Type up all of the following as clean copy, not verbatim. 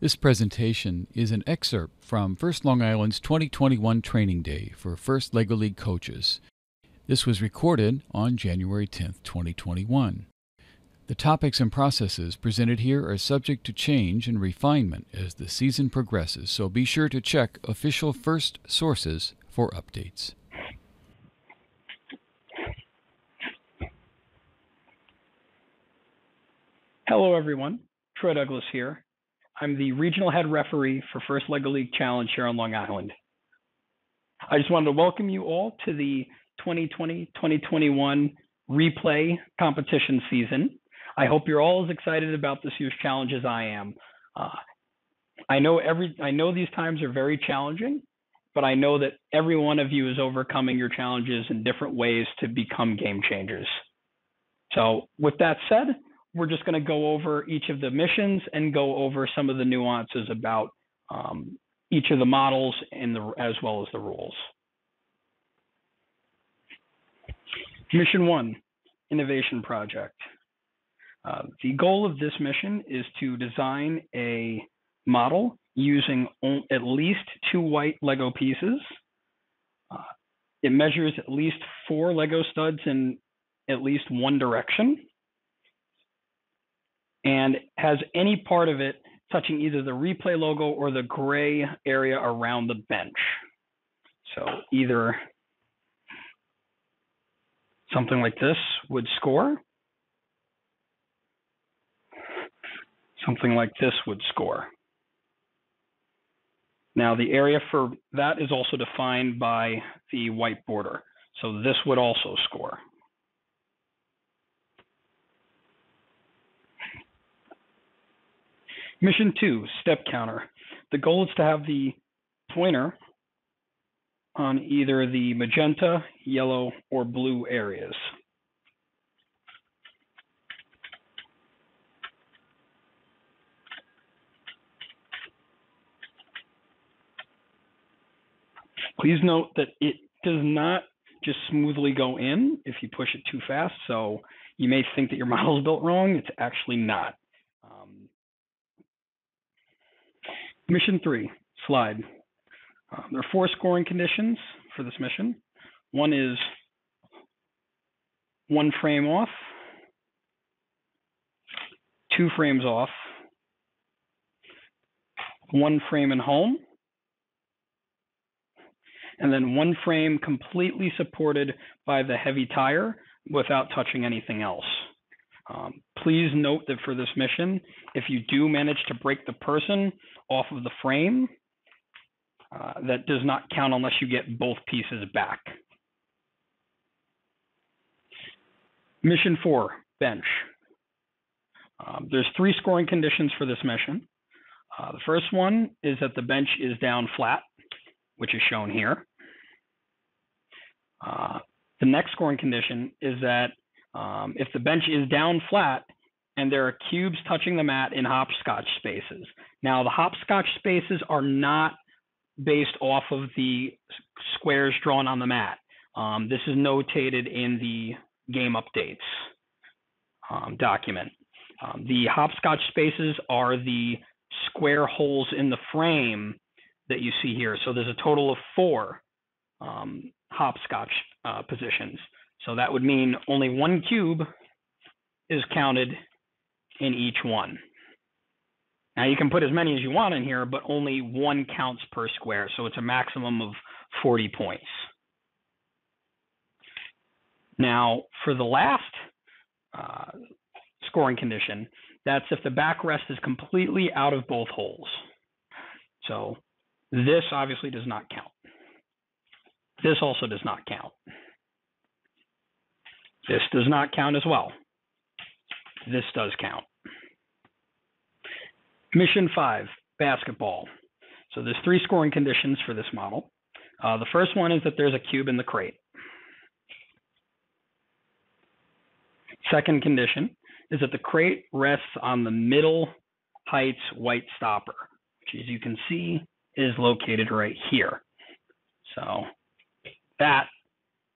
This presentation is an excerpt from First Long Island's 2021 Training Day for First LEGO League coaches. This was recorded on January 10, 2021. The topics and processes presented here are subject to change and refinement as the season progresses, so be sure to check official First sources for updates. Hello everyone, Troy Douglas here. I'm the regional head referee for First LEGO League Challenge here on Long Island. I just wanted to welcome you all to the 2020-2021 replay competition season. I hope you're all as excited about this year's challenge as I am. I know these times are very challenging, but I know that every one of you is overcoming your challenges in different ways to become game changers. So with that said, we're just going to go over each of the missions and go over some of the nuances about each of the models and as well as the rules. Mission 1, Innovation Project. The goal of this mission is to design a model using at least 2 white Lego pieces. It measures at least 4 Lego studs in at least one direction, and has any part of it touching either the replay logo or the gray area around the bench. So either something like this would score, something like this would score. Now the area for that is also defined by the white border, so this would also score. Mission 2, Step Counter. The goal is to have the pointer on either the magenta, yellow, or blue areas. Please note that it does not just smoothly go in if you push it too fast, so you may think that your model is built wrong. It's actually not. Mission 3, Slide. There are 4 scoring conditions for this mission. One is 1 frame off, 2 frames off, 1 frame in home, and then 1 frame completely supported by the heavy tire without touching anything else. Please note that for this mission, if you do manage to break the person off of the frame, that does not count unless you get both pieces back. Mission 4, Bench. There's 3 scoring conditions for this mission. The first one is that the bench is down flat, which is shown here. The next scoring condition is that if the bench is down flat and there are cubes touching the mat in hopscotch spaces. Now, the hopscotch spaces are not based off of the squares drawn on the mat. This is notated in the game updates document. The hopscotch spaces are the square holes in the frame that you see here. So there's a total of 4 hopscotch positions. So that would mean only 1 cube is counted in each one. Now you can put as many as you want in here, but only 1 counts per square. So it's a maximum of 40 points. Now for the last scoring condition, that's if the backrest is completely out of both holes. So this obviously does not count. This also does not count. This does not count as well. This does count. Mission 5, Basketball. So there's 3 scoring conditions for this model. The first one is that there's a cube in the crate. Second condition is that the crate rests on the middle heights white stopper, which as you can see is located right here. So that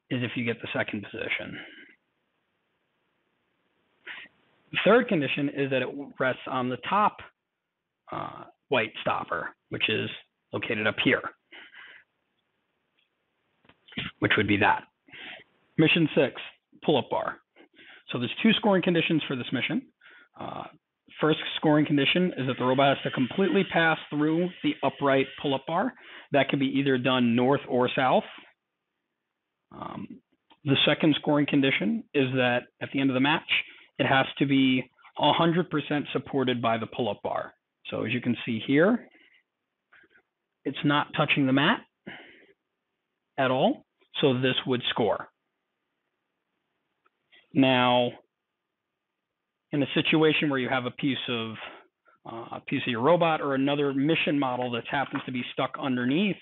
is if you get the second position. The third condition is that it rests on the top white stopper, which is located up here, which would be that. Mission 6, pull-up bar. So there's 2 scoring conditions for this mission. First scoring condition is that the robot has to completely pass through the upright pull-up bar. That can be either done north or south. The second scoring condition is that at the end of the match, it has to be 100% supported by the pull-up bar. So as you can see here, it's not touching the mat at all, so this would score. Now, in a situation where you have a piece of your robot or another mission model that happens to be stuck underneath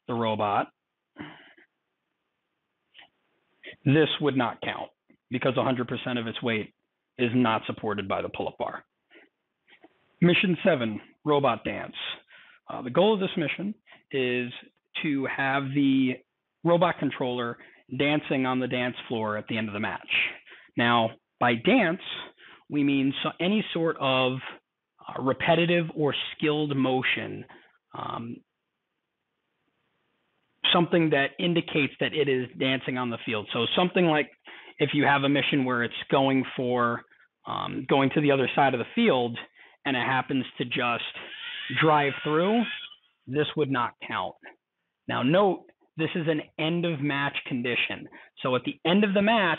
the robot, this would not count because 100% of its weight is not supported by the pull-up bar. Mission 7, robot dance. The goal of this mission is to have the robot controller dancing on the dance floor at the end of the match. Now, by dance, we mean any sort of repetitive or skilled motion, something that indicates that it is dancing on the field. So something like if you have a mission where it's going to the other side of the field and it happens to just drive through, this would not count. Now note, this is an end of match condition. So at the end of the match,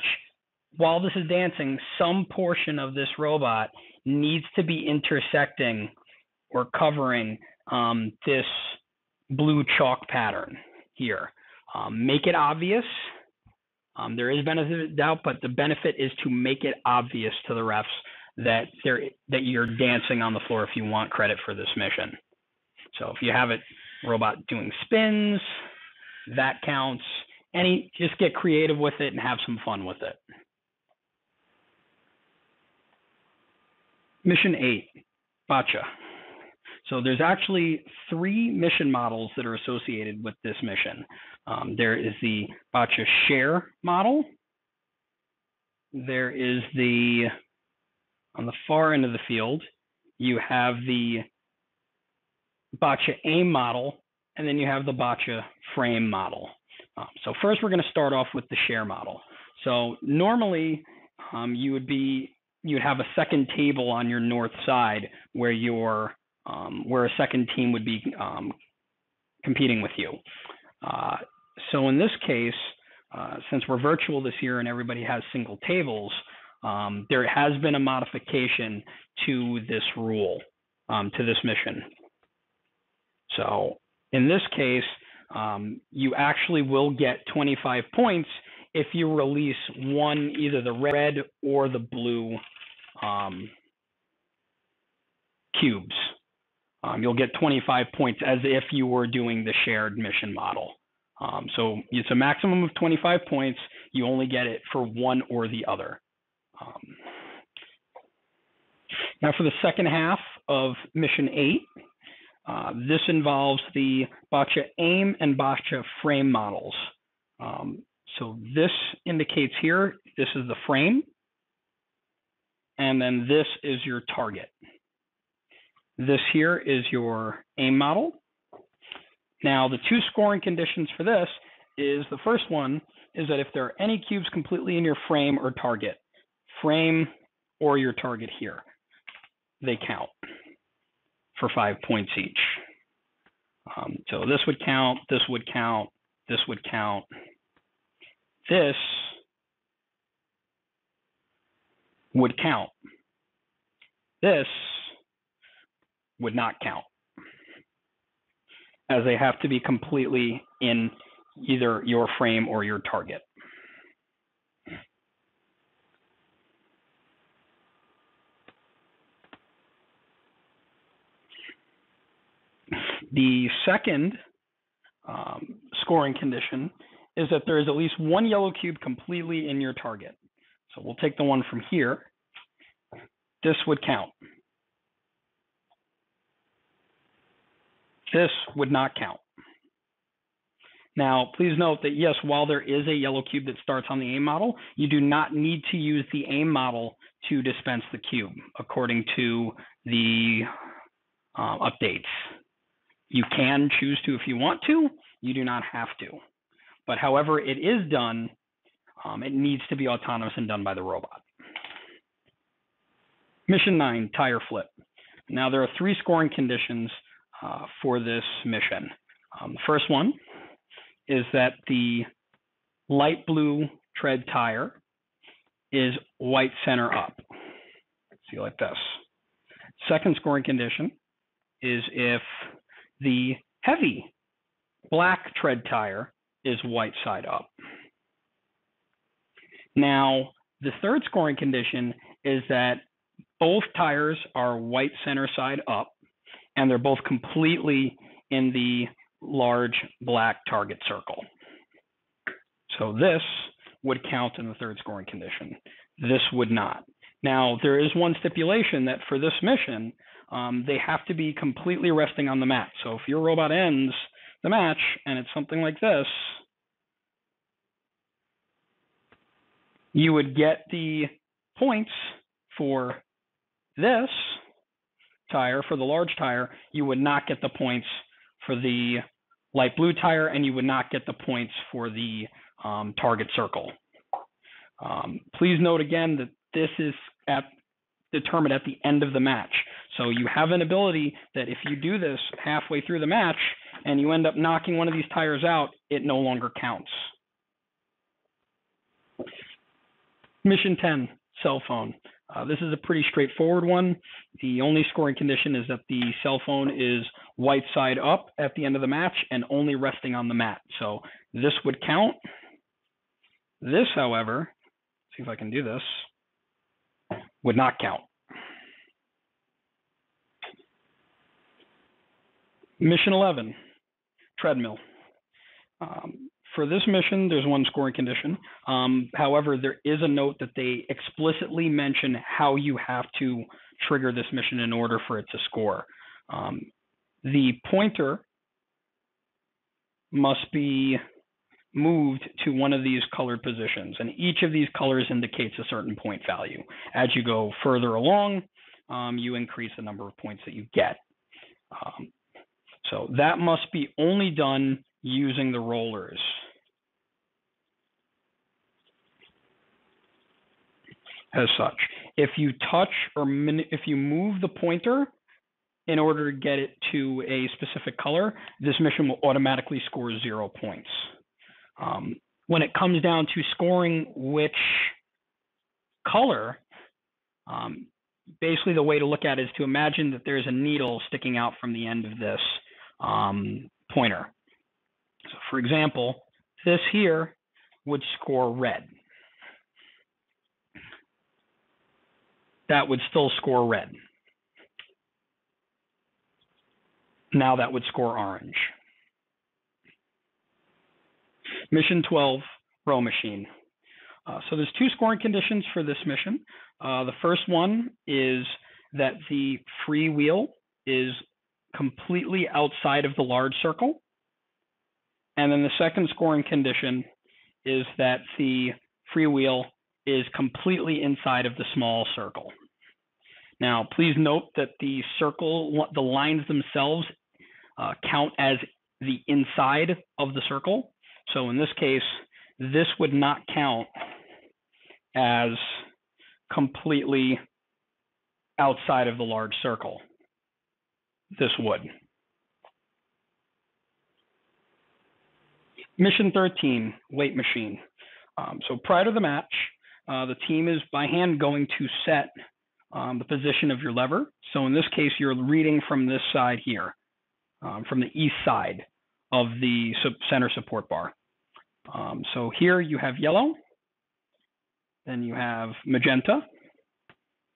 while this is dancing, some portion of this robot needs to be intersecting or covering this blue chalk pattern here. Make it obvious. There is benefit of doubt, but the benefit is to make it obvious to the refs that you're dancing on the floor if you want credit for this mission. So if you have it robot doing spins, that counts. Just get creative with it and have some fun with it. Mission 8, Basha. So there's actually 3 mission models that are associated with this mission. There is the Basha share model. There is on the far end of the field, you have the Basha aim model, and then you have the Basha frame model. So first we're going to start off with the share model. So normally you'd have a second table on your north side where a second team would be competing with you. So in this case, since we're virtual this year and everybody has single tables, there has been a modification to this rule, to this mission. So in this case, you actually will get 25 points if you release either the red or the blue cubes. You'll get 25 points as if you were doing the shared mission model. So it's a maximum of 25 points. You only get it for one or the other. Now for the second half of Mission 8, this involves the Basha aim and Basha frame models. So this indicates here, this is the frame, and then this is your target. This here is your aim model. Now the 2 scoring conditions for this is, the first one is that if there are any cubes completely in your frame or target, frame or your target here, they count for 5 points each. So this would count, this would count, this would count. This would count. This would not count, as they have to be completely in either your frame or your target. The second scoring condition is that there is at least 1 yellow cube completely in your target. So we'll take the one from here. This would count. This would not count. Now, please note that yes, while there is a yellow cube that starts on the aim model, you do not need to use the aim model to dispense the cube, according to the updates. You can choose to if you want to. You do not have to. But however it is done, it needs to be autonomous and done by the robot. Mission 9, tire flip. Now there are 3 scoring conditions for this mission. The first one is that the light blue tread tire is white center up. See, like this. Second scoring condition is if the heavy black tread tire is white side up. Now, the third scoring condition is that both tires are white center side up, and they're both completely in the large black target circle. So this would count in the third scoring condition. This would not. Now, there is one stipulation that for this mission, they have to be completely resting on the mat. So if your robot ends the match and it's something like this, you would get the points for this tire, for the large tire. You would not get the points for the light blue tire, and you would not get the points for the target circle. Please note again that this is determined at the end of the match. So you have an ability that if you do this halfway through the match and you end up knocking one of these tires out, it no longer counts. Mission 10, cell phone. This is a pretty straightforward one. The only scoring condition is that the cell phone is white side up at the end of the match and only resting on the mat. So this would count. This, however, see if I can do this, would not count. Mission 11, treadmill. For this mission, there's one scoring condition. However, there is a note that they explicitly mention how you have to trigger this mission in order for it to score. The pointer must be moved to one of these colored positions, and each of these colors indicates a certain point value. As you go further along, you increase the number of points that you get. So that must be only done using the rollers. As such, if you touch or if you move the pointer in order to get it to a specific color, this mission will automatically score 0 points. When it comes down to scoring which color, basically the way to look at it is to imagine that there's a needle sticking out from the end of this pointer. So for example, this here would score red. That would still score red. Now that would score orange. Mission 12, row machine. So there's 2 scoring conditions for this mission. The first one is that the free wheel is completely outside of the large circle. And then the second scoring condition is that the free wheel is completely inside of the small circle. Now, please note that the circle, the lines themselves count as the inside of the circle. So in this case, this would not count as completely outside of the large circle. This would. Mission 13, weight machine. So prior to the match, the team is by hand going to set the position of your lever. So in this case, you're reading from this side here, from the east side of the center support bar. So here you have yellow, then you have magenta,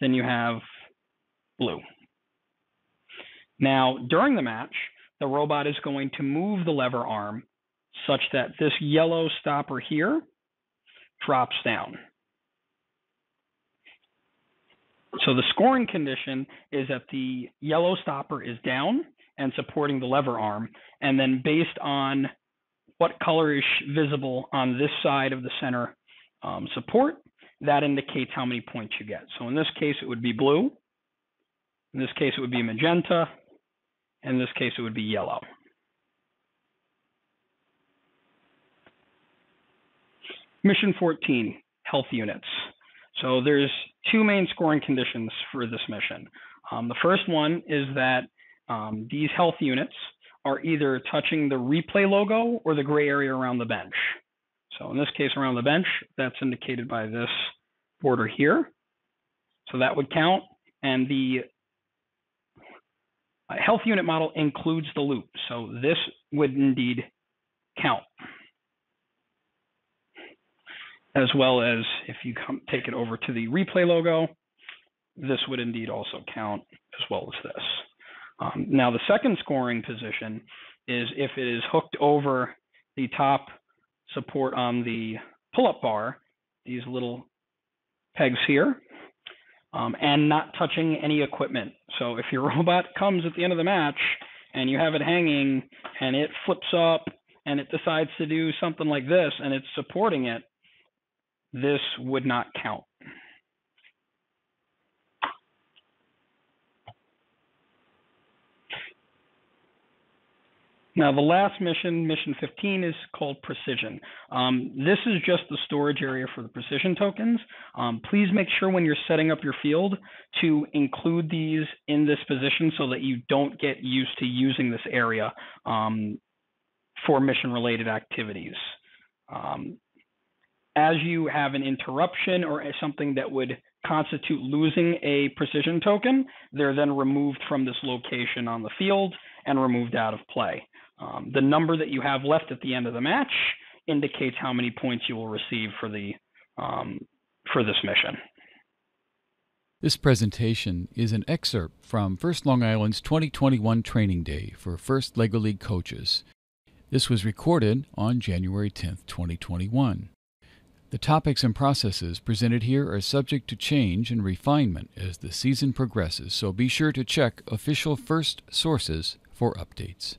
then you have blue. Now, during the match, the robot is going to move the lever arm such that this yellow stopper here drops down. So the scoring condition is that the yellow stopper is down and supporting the lever arm, and then based on what color is visible on this side of the center support, that indicates how many points you get. So in this case, it would be blue. In this case, it would be magenta. In this case, it would be yellow. Mission 14, health units. So there's two main scoring conditions for this mission. The first one is that these health units are either touching the replay logo or the gray area around the bench. So in this case, around the bench, that's indicated by this border here. So that would count. And the health unit model includes the loop. So this would indeed count. As well as if you take it over to the replay logo, this would indeed also count as well as this. Now the second scoring position is if it is hooked over the top support on the pull-up bar, these little pegs here, and not touching any equipment. So if your robot comes at the end of the match and you have it hanging and it flips up and it decides to do something like this and it's supporting it, this would not count. Now, the last mission, mission 15, is called Precision. This is just the storage area for the precision tokens. Please make sure when you're setting up your field to include these in this position so that you don't get used to using this area for mission-related activities. As you have an interruption or something that would constitute losing a precision token, they're then removed from this location on the field and removed out of play. The number that you have left at the end of the match indicates how many points you will receive for this mission. This presentation is an excerpt from First Long Island's 2021 Training Day for First LEGO League coaches. This was recorded on January 10th, 2021. The topics and processes presented here are subject to change and refinement as the season progresses, so be sure to check official FIRST sources for updates.